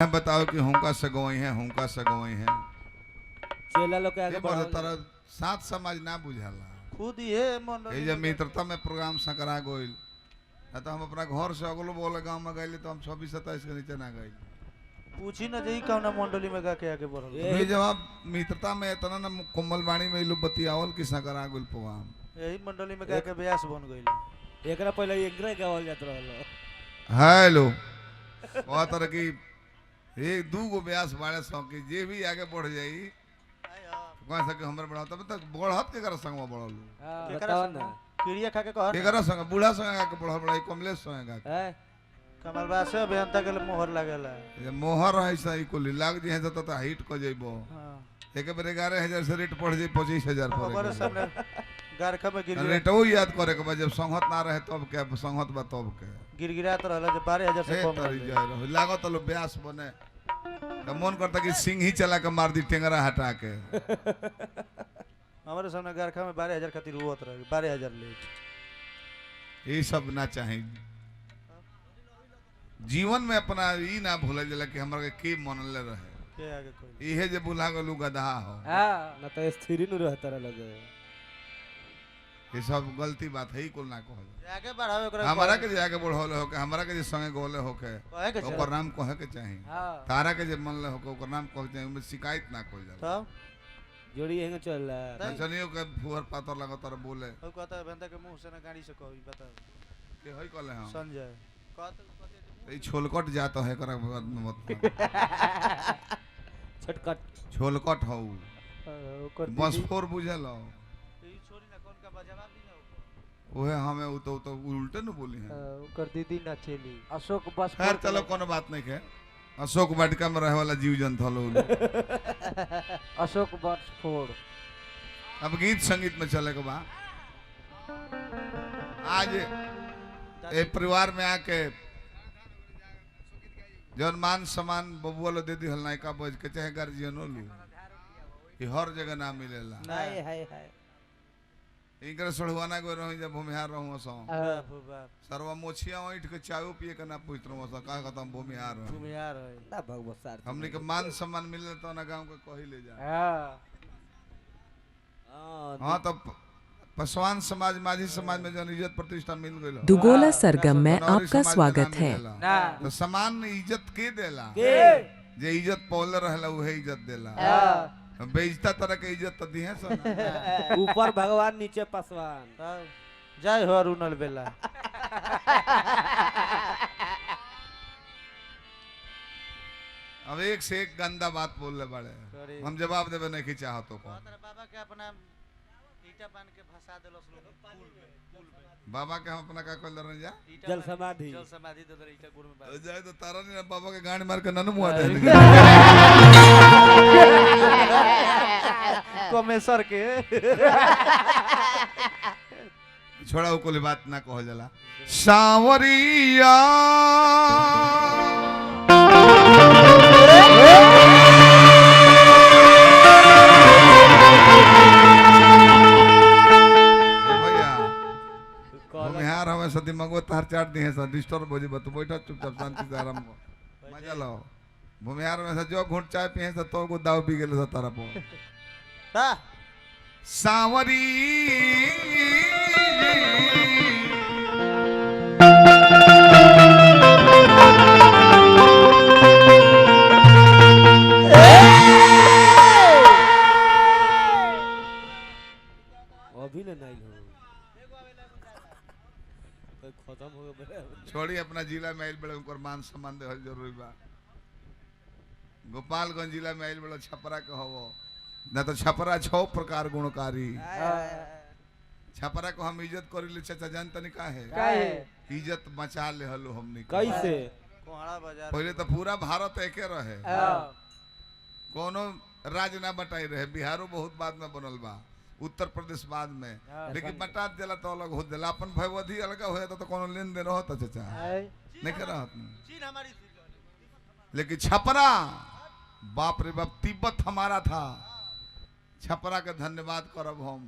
बताओ कि हुंका सगोई है हुंका सगोई है चेला लोग के आगे ये बढ़ा तरह साथ समाज ना बुझाला खुद ये मन ये जब मित्रता में प्रोग्राम सकरा गोइल ना तो हम अपना घर से अगलो बोले गांव में गइले तो हम 26-27 के नीचे ना गइल पूछी न जई कौना मंडली में के आगे बढ़ल ये जब मित्रता में इतना ना कोमल बाणी में इलो बतियावल कि सकरा गोइल प्रोग्राम यही मंडली में के ब्यास बन गइल एकरा पहले एकरा गावल जात रहलो हेलो बहुत तरह की एक दू गो ब्यास बाड़े सौ की जे भी आगे बढ़ जाई कौन सा के हमर बढ़ा तब तक बढ़त के कर संग में बढ़ल हां बताओ ना क्रिया खा के कह के कर संग बूढ़ा संग के बढ़ल बड़ा कमलेश संग का हैं कमल बास से बेंता के मोहर लागेला ये मोहर है सही को लाग जे है तो हिट को जइबो हां एक बार 11,000 से रेट पड़ जाई 25,000 पर हमारे सामने गारखा में गिर रेटो याद करे के जब संगत ना रहे तब के संगत बा तब के गिरगिरात रहला जे 12,000 से कम तरी जाय रहो लागत लो ब्यास बने तो मन करता कि सिंह ही चला के मार दी टेंगरा हटा के हमारे सामने गारखा में 12,000 खातिर हुआत रहे 12,000 ले ये सब ना चाहिए जीवन में अपना ई ना भूल जाला कि हमरा के मनले रहे के आगे कोई इहे जे बुला गलू गधा हो हां ना तो स्थिर न रहता लगे ये सब गलती बात है ही कुल ना कहल आगे बढ़ावे ओकरा हमारा के जे आगे बढ़ल हो के हमरा के जे संगे गोले हो के कहे के ओकर नाम कहे के चाहिए हां तारा के जे मन ले हो के ओकर नाम कहे के चाहिए में शिकायत ना कोई जाला तब जोड़ी एंगे चल रहा चनियो के फुहर पातर लगत तर बोले ओ कहता बेंता के मुंह से ना गाड़ी से कही बता के होई कहले हम संजय कहते ई छोलकट जात है कर मत छटकट छोलकट हो ओकर बस फोर बुझल हो ई छोरी ना कौन का जवाब दी ना ओहे हमें उ तो उल्टे न बोली है ओकर दीदी ना चली अशोक बस खैर चलो कोनो बात नहीं है अशोक वाटिका में रहे वाला जीव जंतु हलो अशोक बस फोड़ अब गीत संगीत में चले के बा आज ए परिवार में आके जौन मान सम्मान बबुआ लो दे दी हल नायका बज के चाहे गार्जियनो लू ये हर जगह ना मिलेला हाय हाय हाय इनकर सड़वाना गो रही जब भूमिहार रहूं सो बाप बाप सर्व मोछिया ओइठ के चायो पिए के ना पूछ रहूं सो का खत्म भूमिहार रहो तुम यार है ना भगवत सार हमने के मान सम्मान मिले तो ना गांव के कही ले जा हां हां तो पसवान समाज माझी समाज में जन इज्जत प्रतिष्ठा मिल गइल दुगोला सरगम में आपका स्वागत है। तो समान इज्जत के देला के जे इज्जत पौल रहला उहे इज्जत देला बेइज्जता तरह के इज्जत तो दिहे सो ऊपर भगवान नीचे पसवान जय हो अरुणल बेला अब एक से एक गंदा बात बोलले बड़े हम जवाब देबे नहीं चाहत तो को बाबा के अपना ईटा बांध के फंसा देलस लोग पुल में बाबा के हम अपना का कल रह जा जल समाधि दे दे ईटा गुड़ में हो जाए तो तारा ने बाबा के गांड मार के नन मुआ दे कमेसर के छोड़ा को बात ना कहो जाला सांवरिया भूमिहार हमें सदी मंगो तार चाट दी है सर डिस्टर्ब हो जे तू बैठा चुपचाप शांति से आराम कर मजा लो भूमिहार में से जो घूंट चाय पिए से तो को दाव पी गेल तारा पो ता सांवरी अभी ना नहीं हो खत्म हो गया छोड़ी अपना जिला में आइल बड़े उनकर मान सम्मान देहल जरूरी बा गोपालगंज जिला में आइल बड़े छपरा के हो ना तो छपरा 6 प्रकार गुणकारी छपरा को हम इज्जत करी ले चाचा जान तनी का है इज्जत बचा ले हलो हमनी के। कैसे कोहड़ा बाजार पहले तो पूरा भारत एके रहे कोनो राज्य ना बटाई रहे बिहारो बहुत बाद में बनल बा उत्तर प्रदेश बाद में लेकिन बटा देला तो अलग हो देला अपन भयवधी अलग हो जाता तो कोनो लेन देन रहता चाचा नहीं कर रहा चीन हमारी लेकिन छपरा बाप रे बाप तिब्बत हमारा था छपरा के धन्यवाद करब हम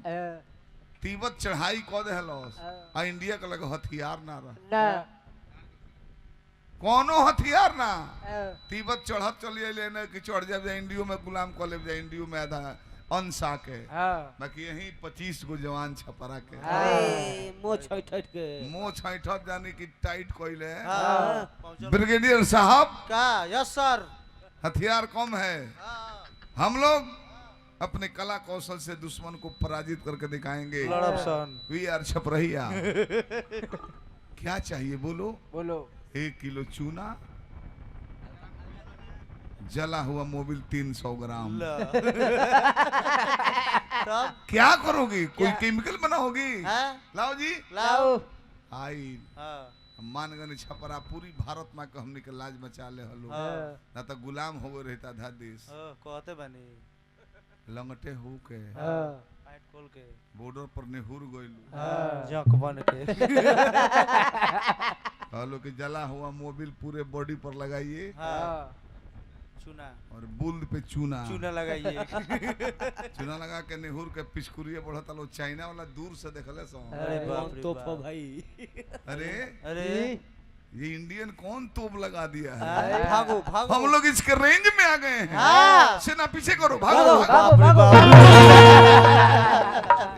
तिब्बत चढ़ाई क देहलस आ इंडिया के लगे हथियार ना रह कोनो हथियार ना तिब्बत चढ़त चलिए लेने कि चढ़ जाए इंडियो में गुलाम कर ले जाए इंडियो में आधा अंसा के बाकी यही 25 गो जवान छपरा के मुंह छैठ के मुंह छैठत जानी कि टाइट कोइले पहुंचल। ब्रिगेडियर साहब का यस सर। हथियार कम है हम लोग अपने कला कौशल से दुश्मन को पराजित करके दिखाएंगे लड़ब सन। वी आर छपरहिया क्या चाहिए बोलो बोलो 1 किलो चूना जला हुआ मोबिल 300 ग्राम तब क्या करोगी कोई केमिकल बनाओगी हैं? लाओ जी लाओ। आई हाँ। मान गनी छपरा पूरी भारत में हमने के लाज बचा ले हलो हाँ। ना तो गुलाम हो गए रहता था देश कहते बनी लंगटे हो के पैंट खोल के बॉर्डर पर नेहुर गइलू जंक बन के हलो कि जला हुआ मोबिल पूरे बॉडी पर लगाइए चूना और बूंद पे चूना चूना लगाइए। चूना लगा के नेहुर के पिचकुरिया बढ़ता लो चाइना वाला दूर से देखले सो अरे बाप रे तो बाप। भाई अरे अरे ये इंडियन कौन तोप लगा दिया है भागो भागो। हम लोग इसके रेंज में आ गए हैं हाँ। सेना पीछे करो भागो बाप रे बाप।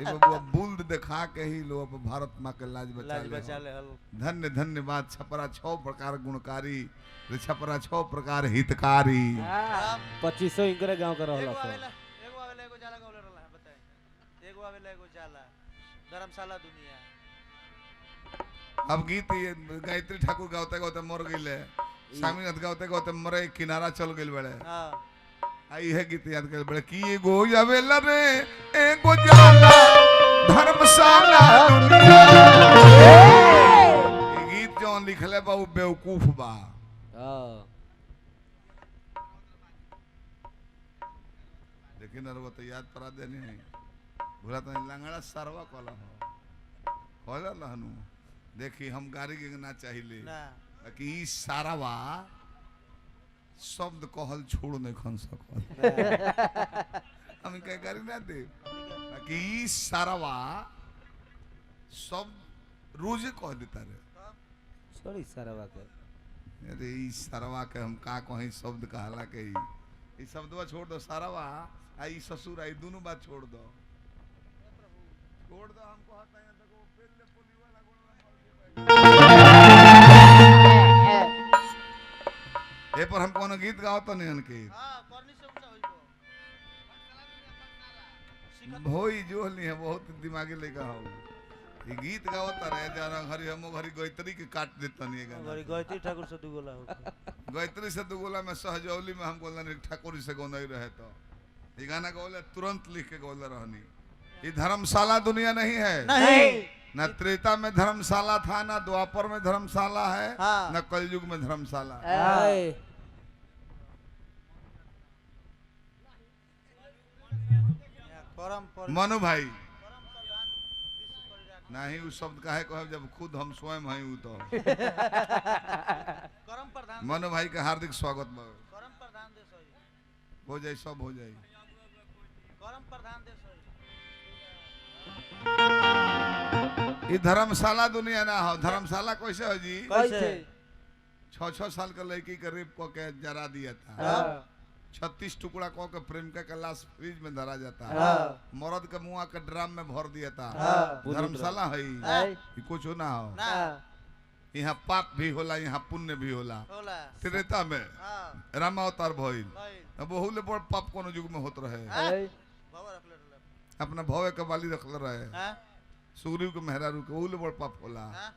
ये बबुआ बूंद दिखा के ही लोग भारत माँ के लाज लाज बचा बचा ले ले हल। धन्य धन्यवाद छपरा 6 प्रकार गुणकारी छपरा 6 प्रकार हितकारी 2500 इनकरे गांव का एगो रहला आवेला एगो जाला गौले रहला है बताए। एगो आवेला एगो जाला धर्मशाला दुनिया। अब गीत ये गायत्री ठाकुर गाते गाते मर गईले स्वामीनाथ गाते गाते मरे किनारा चल गइल बड़े हां आई है गीत याद कर बड़े की एगो आवेला रे एगो जाला धर्मशाला दुनिया ये गीत जौन लिखले बा वो बेवकूफ बा लेकिन अरे वो तो याद पड़ा देने है भूला तो लंगड़ा सरवा कला हो होला लहनु देखी हम गाड़ी के ना चाहिए ना कि ई सारावा शब्द कहल छोड़ नहीं खन सकल हम कह गाड़ी ना दे कि ई सारावा शब्द रोजे कह देता रे सॉरी सरवा के अरे ई सारावा के हम का कहीं शब्द कहला के ई शब्दवा छोड़ दो सारावा आई ससुर आई दोनों बात छोड़ दो हम कहता है देखो पहले पुली वाला ए पर हम कोनो गीत गाओ तो नहीं उनके हां करनी से ऊंचा होइबो। भोई जो नहीं है बहुत दिमागी लेगा हो ये गीत गावता रहे जाना घरी हम घरी गायत्री के काट देता नहीं गाना गरी गायत्री ठाकुर से दुगोला हो। गायत्री से दुगोला में सहजौली में हम बोलना नहीं ठाकुर से गो नहीं रहे तो ये गाना गौले तुरंत लिख के गौले रहनी ये धर्मशाला दुनिया नहीं है नहीं न त्रेता में धर्मशाला था ना द्वापर में धर्मशाला है हाँ। न कलयुग में धर्मशाला हाय करम पर मनु भाई नहीं उस शब्द का है कहे जब खुद हम स्वयं हैं उ तो करम प्रधान मनु भाई का हार्दिक स्वागत बा करम प्रधान देश होई। हो जाए सब हो जाए करम प्रधान देश होई। ये धर्मशाला दुनिया ना हो धर्मशाला कैसे हो जी कैसे 6 साल का लड़की का रेप को के जरा दिया था हां 36 टुकड़ा को के प्रेमिका का लाश फ्रिज में धरा जाता हां मर्द के मुंह के ड्राम में भर दिया था हाँ। धर्मशाला है हां ये कुछ ना हो ना यहाँ पाप भी होला यहाँ पुण्य भी होला होला त्रेता में हां रामावतार भइल भाई अब बहुले बड़ पाप कोनो युग में होत रहे बाबा रख ले रहला। अपना भवे के बाली रखले रहे हां सुग्रीव के मेहरारू के बहुले बड़ पाप होला हां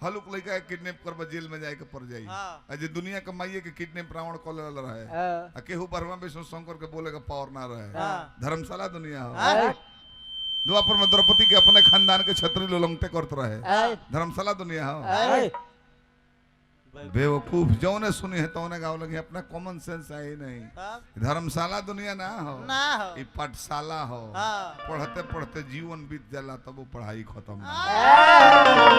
हलुक लइका के किडनैप करबा जेल में जाए के पड़ जाई हाँ। अजे दुनिया के माइये के किडनैप रावण कर ले रहे आ केहू बर्मा विष्णु शंकर के बोले का पावर ना रहे हाँ। धर्मशाला दुनिया हो हां द्वापर में द्रौपदी के अपने खानदान के छतरी लोलंगटे करते रहे धर्मशाला दुनिया हो बेवकूफ जौने सुनी है तौने गाँव लगे अपना कॉमन सेंस है ही नहीं तब धर्मशाला दुनिया ना हो ना हो ये पाठशाला हो हां पढ़ते पढ़ते जीवन बीत जाला तब वो पढ़ाई खत्म ना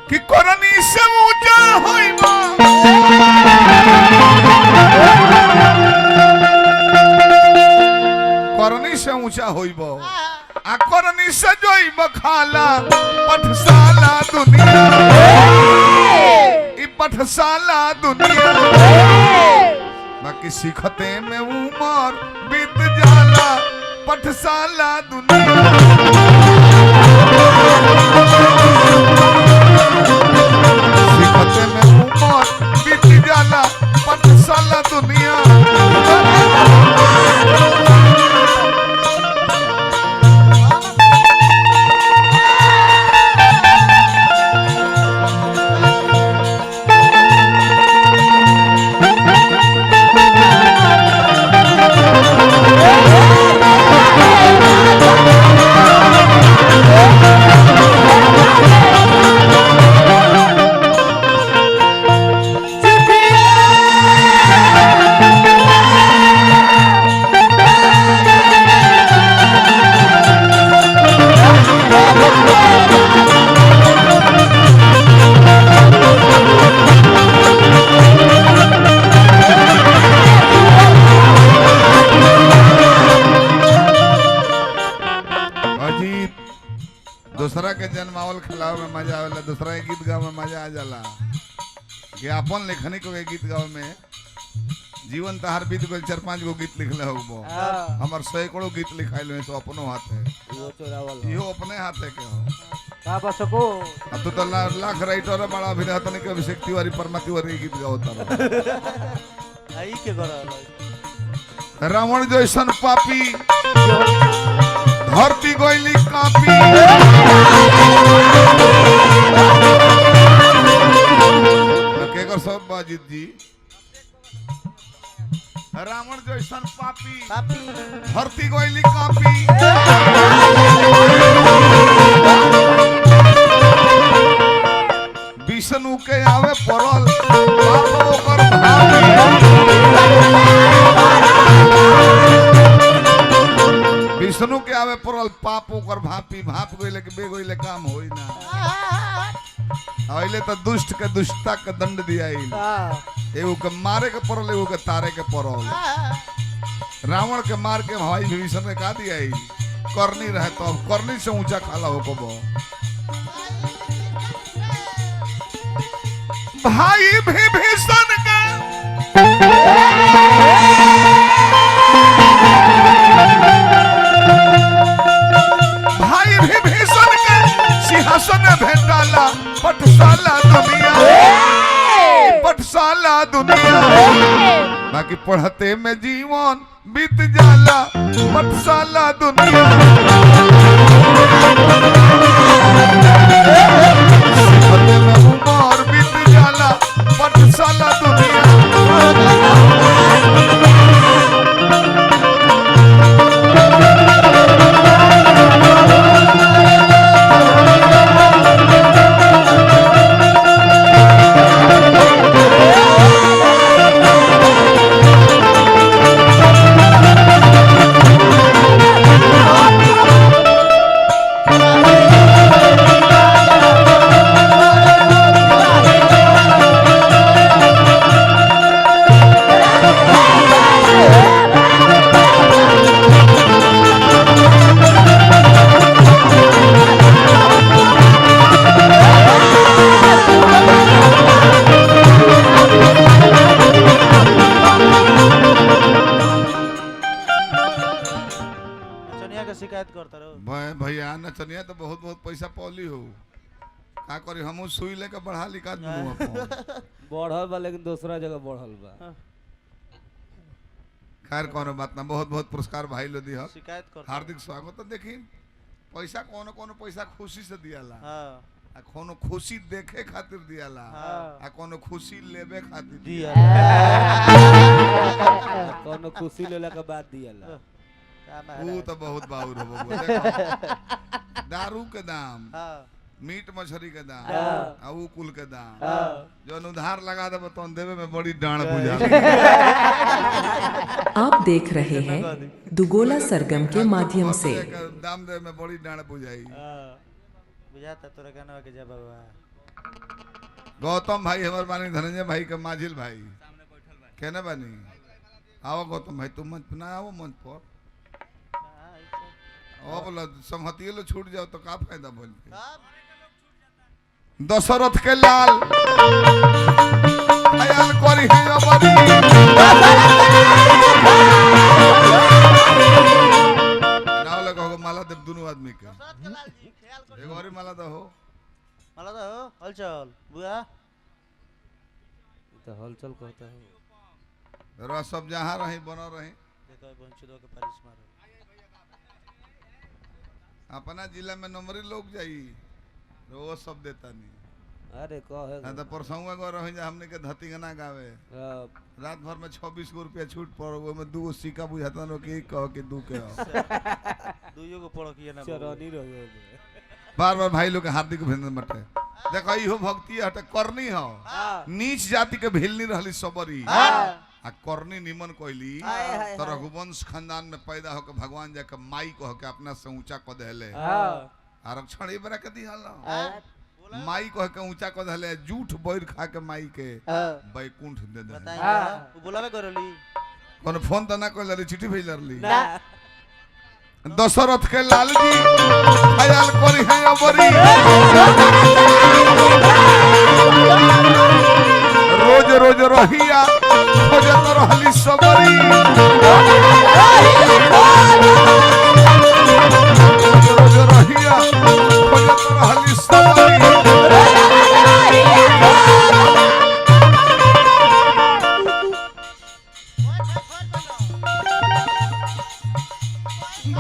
कि करनी से ऊंचा होइबा करनी से ऊंचा होइबा आ करनी से जो जई बखाला पठशाला दुनिया ई पठशाला दुनिया बाकी सीखते में उमर बीत जाला पठशाला दुनिया सीखते में उमर बीत जाला पठशाला दुनिया दूसरा के जन्मावल खिलाव में मजा आवेला, दूसरा के गीत गावे में मजा आ जाला कि अपन लेखनी को के गीत गावे में जीवन तहार बीत गइल 4-5 गो गीत लिखले होबो हमर सैकड़ों गीत लिखाइल है तो अपनो हाथ है वो चोरावल इहो अपने हाथ है के हो का बसको अब तो लाख राइटर बड़ा अभिनय तने के अभिषेक तिवारी परमा तिवारी गीत गावता आई के कर रावण जैसन पापी धरती गोइली कापी के कर सब बाजित जी रावण जैसन पापी धरती गोइली कापी विष्णु के आवे परल बाप ओकर विष्णु के आवे परल पाप ओकर भापी भाप गइले के बे गइले काम होई ना आइले तो दुष्ट के दुष्टता के दंड दियाइल एगो के मारे के परल एगो के तारे के परल रावण के मार के भाई विभीषण ने का दियाइल करनी रहे तो अब करनी से ऊंचा खाला हो को भाई विभीषण का भाई विभीषण के सिंहासन भेटाला पठशाला दुनिया पठशाला दुनिया बाकी पढ़ते में जीवन बीत जाला पठशाला दुनिया सीखते में उमर बीत जाला पठशाला दुनिया शिकायत करता रहो भैया नचनिया तो बहुत बहुत पैसा पौली हो का करी हमहू सुई लेके बढ़ा लिखा दूं अपन बढ़ल बा लेकिन दूसरा जगह बढ़ल बा खैर कोनो बात ना बहुत बहुत पुरस्कार भाई लो दी शिकायत कर हार्दिक स्वागत तो देखी पैसा कोनो कोनो पैसा खुशी से दियाला आ कोनो खुशी देखे खातिर दियाला आ कोनो खुशी लेबे खातिर दियाला कोनो खुशी लेला के बाद दियाला वो तो बहुत बाउर हो बबुआ देखो दारू के दाम मीट मछली के दाम आ ऊ कुल के दाम जो उधार लगा दे तो देवे में बड़ी डांड बुझा आप देख रहे हैं दुगोला सरगम के माध्यम से दाम दे में बड़ी डांड बुझाई बुझाता तोरा गाना के जब बाबा गौतम भाई हमार बानी धनंजय भाई के माझिल भाई कहने बानी आओ गौतम भाई तुम मंच ना आओ मंच पर अब बोला संहतिये लो छूट जाओ तो का फायदा बोल के तब दशरथ के लाल अयाल करी है अबरी नाव लगा होगा माला देव दोनों आदमी के दशरथ के लाल जी ख्याल कर एगो और माला दो हो मला तो हो हलचल बुआ तो हलचल कहता है रवा सब जहाँ रही बना रही देखो बंचुदो के पारिश मारो अपना जिला में नंबरी लोग जाई वो सब देता नहीं अरे कहे ना तो परसों गो रही जा हमने के धतिंगना गावे रात भर में 26 गो रुपया छूट पड़ वो में 2 सिक्का बुझाता नो कि कह के 2 के दुइयो को पड़ो किया ना चरनी रहो बार बार भाई लोग के हार्दिक अभिनंदन बटे देखो इहो भक्ति हटे करनी हो नीच जाति के भिलनी रहली सबरी आ करनी निमन कोइली तो रघुवंश खानदान में पैदा होकर भगवान जाके माई कह के अपना से ऊंचा क देले आरक्षण ए बरा के दिहल माई कह के ऊंचा क देले झूठ बैर खा के माई के बैकुंठ दे दे बताई वो बुलावे करली कोनो फोन त ना कइलरी चिट्ठी भेजलरी दशरथ के लाल जी ख्याल करी है अबरी रोज रोज रहिया खोजत रहली सबरी रोज रहिया खोजत रहली सबरी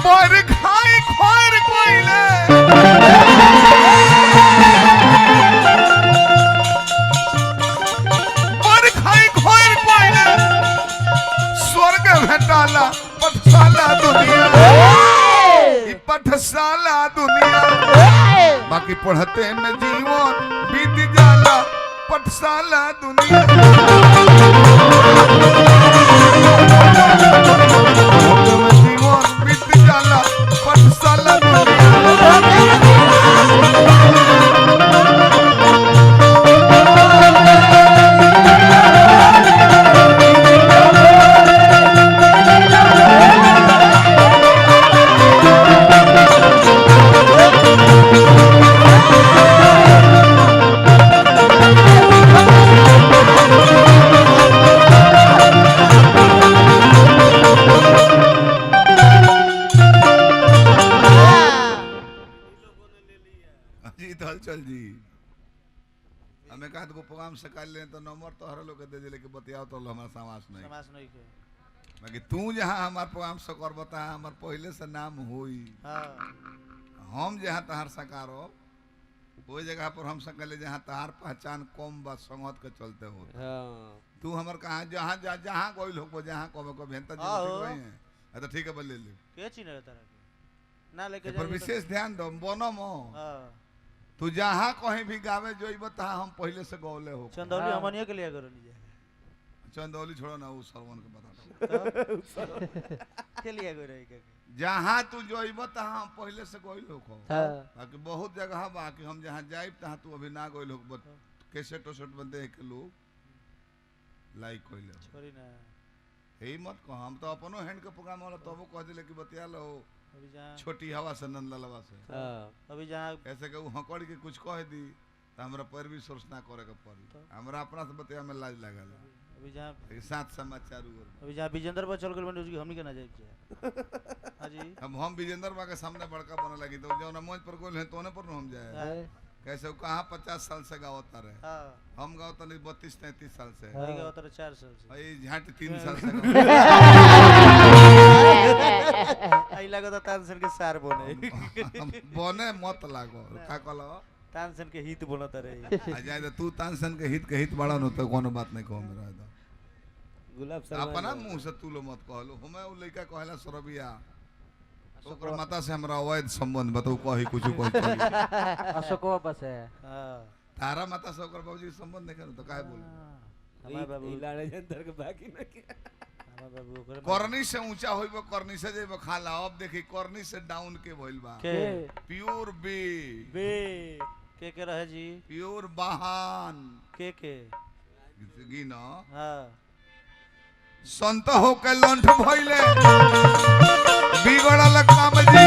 बर खाई खोर कोइले बर खाई खोर कोइले स्वर्ग भेटाला पठशाला दुनिया ई पठशाला दुनिया बाकी पढ़ते में जीवन बीत जाला पठशाला दुनिया जीवन बीत जाला पठशाला हलचल जी हमें कहा तो प्रोग्राम से कर ले तो नंबर तो हर लोग दे दिले कि बतियाओ तो हमारा समाज नहीं समाज नहीं के बाकी तू जहाँ हमार प्रोग्राम से कर बता हमार पहले से नाम होई हां हम जहाँ तहार सकारो वो जगह पर हम सकले जहाँ तहार पहचान कम बा संगत के चलते हो तू हमर कहाँ जहाँ जहाँ कोई लोग जहाँ कबे को भेंता जी ठीक रही है तो ठीक है बोल ले के चिन्ह तरह के ना लेके पर विशेष ध्यान दो बोनो मो हां तू जहाँ कहीं भी गावे जो बता हम पहले से गौले हो चंदौली हमनियो के लिए करो नहीं चंदौली छोड़ो ना वो सरवन के बता के लिए करो के जहाँ तू जो बता हम पहले से गौले हो बाकी बहुत जगह बाकी हम जहाँ जाइब तहाँ तू अभी ना गौले हो कैसेट वसेट में देख के लोग लाइक कइले छोड़ी ना यही मत कह हम तो अपनो हैंड के प्रोग्राम वाला तबो कह दिले कि बतिया लो अभी जहाँ छोटी हवा से नंदलवा से अभी जहाँ ऐसे के हकड़ के कुछ कह दी तो हमरा पर भी सोच ना करे के पड़ी हमरा अपना से बतिया में लाज लागल अभी जहाँ साथ समाचार अभी जहाँ विजेंद्र पर चल गए बने उसकी हमनी के ना जाए हां जी हम विजेंद्र बा के सामने बड़का बने लगी तो जो ना मंच पर गोल है तोने पर हम जाए कैसे वो कहाँ 50 साल से गावता रहे हम गावता नहीं 32-33 साल से गावता रहे 4 साल से भाई झाट 3 साल से आई लगा तो तानसेन के सार बने बने मत लागो का कहलो तानसेन के हित बनत रहे आ जाए तो तू तानसेन के हित बड़ा न तो कोनो बात नहीं कहो मेरा तो गुलाब सर अपना मुंह से तू लो मत कहलो हमें उ लइका कहला सरबिया ओकर माता से हमरा अवैध संबंध बताऊ कही कुछ अशोकवा बस है हां तारा माता से ओकर बाबूजी के संबंध नहीं करू तो काहे बोल हमार बाबू इलाने जंतर के बाकी न के हमार बाबू ओकर करनी से ऊंचा होइबो करनी से जेबो खाला अब देखी करनी से डाउन के भइल बा के प्योर बी बे के रहे जी प्योर बहान के गिनो हां संत हो के लंठ भइले बिगड़ल काम जी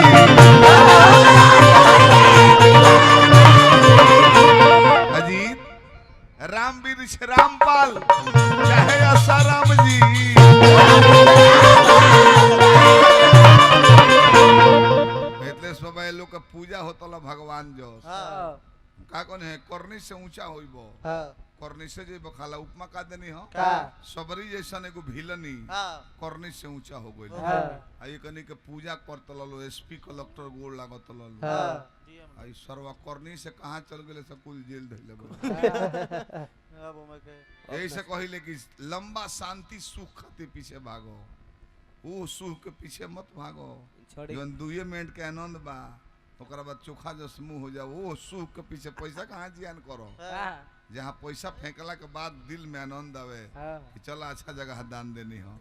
राम वृक्ष रामपाल चाहे आसाराम जी मिथिलेश बाबा लोग का पूजा होता भगवान जो हाँ का कौन है करनी से ऊंचा होइबो हाँ करनी से जे बखाला उपमा का देनी हो का सबरी जैसा एगो भिलनी हाँ करनी से ऊंचा हो गइल हाँ आ ये कनी के पूजा करत ललो एसपी कलेक्टर गोड़ लागत ललो हाँ आई सरवा करनी से कहां चल गेले सब कुल जेल धइले बा अब मैं के यही से कहिले कि लंबा शांति सुख खातिर पीछे भागो वो सुख के पीछे मत भागो छोड़ी जवन 2 मिनट के आनंद बा ओकरा बाद चोखा जो मुंह हो जाओ वो सुख के पीछे पैसा कहाँ जियान करो जहाँ पैसा फेंकला के बाद दिल में आनंद आवे कि चला अच्छा जगह दान देनी हो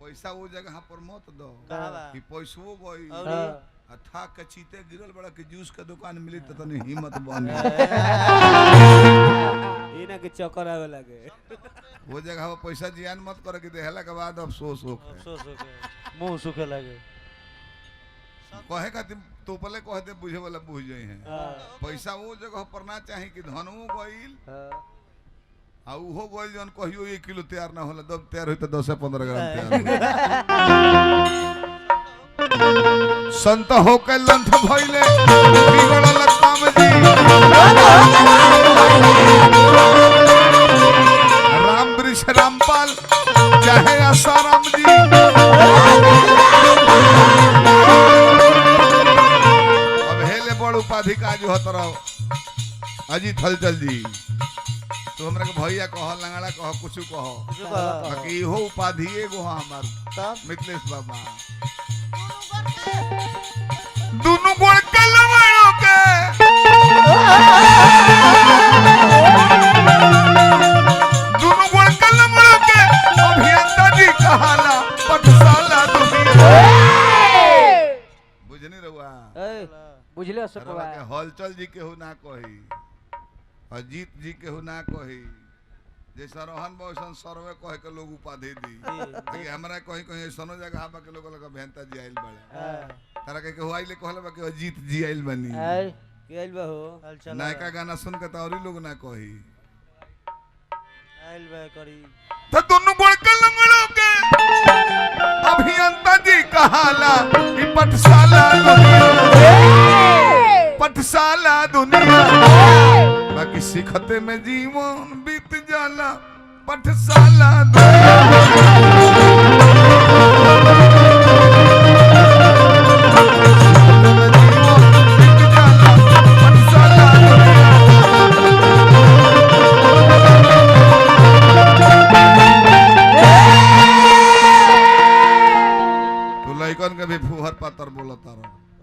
पैसा वो जगह पर मत दो कि पैसो गई ठा के चीते गिरल बड़ा कि जूस के दुकान मिली तो तनी हिम्मत बनी इना के चक्कर आवे लगे वो जगह पर पैसा जियान मत करे कि देहला के बाद अफसोस हो अफसोस हो गया मुंह सूखे लगे कहे खातिर तो पहले कहते बुझे वाला बुझ जाए हैं पैसा वो जगह पर ना चाहे कि धनवो गइल आ उहो गइल जन कहियो 1 किलो तैयार ना होला दब तैयार होई तो 10 से 15 ग्राम तैयार हो संत हो के लंथ भइले बिगड़ल काम जी राम वृक्ष रामपाल चाहे आसाराम जी उपाधि का जो होत रहो अजीत हलचल जी तो हमरा के भैया कह लंगड़ा कह कुछ कह बाकी हो उपाधि एगो हमार मिथिलेश बाबा दोनों गुण कलवाड़ो के दोनों गुण कलवाड़ो के अभियंता जी कहाला पटसाला दुनिया बुझनी रहुआ बुझले अशोक बाबा के हलचल जी केहू ना कही अजीत जी केहू ना कही जैसा रोहन बौसन सर्वे कहे के लोग उपाधि दी कि हमरा कहीं कहीं ऐसनो जगह बा के लोग लगा भेंता जी आइल बड़े तारा के केहू आइले कहले बा कि अजीत जी आइल बनी के आइल बा हो नायका गाना सुन के तो औरी लोग ना कही आइल बा करी तो दोनों गुण के लंगड़ो के अभियंता जी कहाला कि पटसाला दुनिया बाकी सिखते में जीवन बीत जाला पटसाला तो लइकन के भी फुहर पातर बोलता रहो